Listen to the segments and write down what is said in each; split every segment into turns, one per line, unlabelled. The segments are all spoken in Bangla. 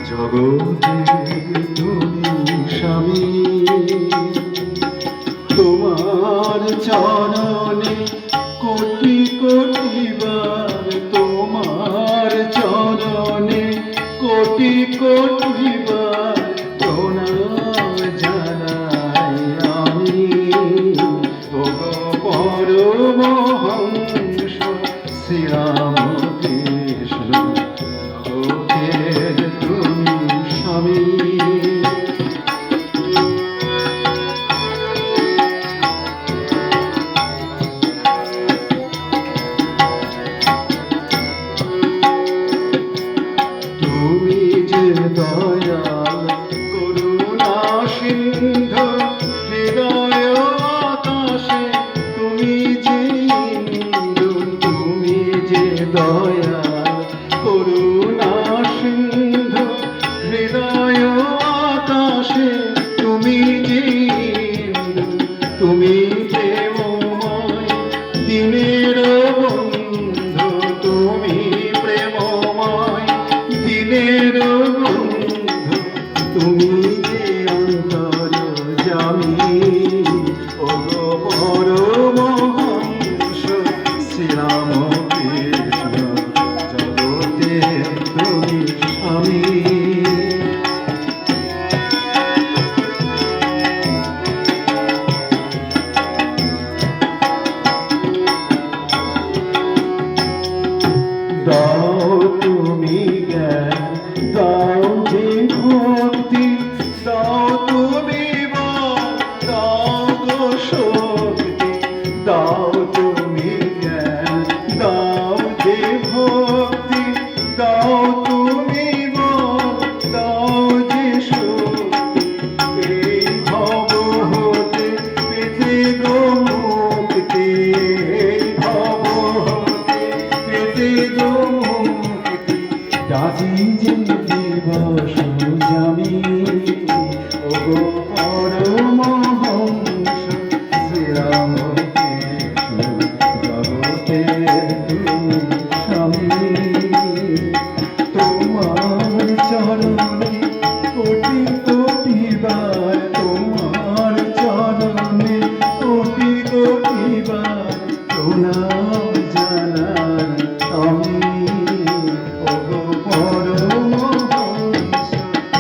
জগতে তুমি স্বামী, তোমার চরণে কোটি কোটি বার, তোমার চরণে কোটি কোটি বার প্রণাম জানাই আমি। ওগো পরমহংস শ্রীরামকৃষ্ণ, জগতের তুমি স্বামী। তুমি যে দয়াল করুণা সিন্ধু, হৃদয় আকাশে তুমি যে ইন্দু। তুমি যে দয়াল করুণা সিন্ধু, হৃদয় আকাশে তুমি যে ইন্দু। তুমি প্রেমময় দিনের বন্ধু, তুমি প্রেমময় দিনের বন্ধু, তুমি যে অন্তর্যামী। ওগো পরমহংস শ্রীরামকৃষ্ণ, জগতের তুমি স্বামী। দাও তুমি জ্ঞান, দাও যে ভক্তি, দাও তুমি বল, দাও গো শক্তি। দাও তুমি জ্ঞান, দাও যে ভক্তি, দাও তুমি বল, দাও যে শক্তি। এই ভব হতে পেতে গো মুক্তি, এই ভব হতে পেতে গো মুক্তি। ডাকি যে দিবস জামি, ওগো পরমহংস শ্রীরামকৃষ্ণ, জগতের তুমি স্বামী। তোমার চরণে কোটি কোটি বার, তোমার চরণে কোটি কোটি বার প্রণাম জানাই আমি। ওগো পরমহংস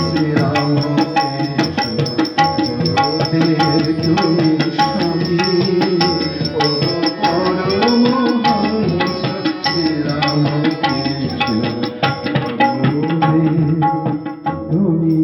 শ্রীরামকৃষ্ণ, জগতের তুমি স্বামী। ওগো পরমহংস শ্রীরামকৃষ্ণ, জগতের তুমি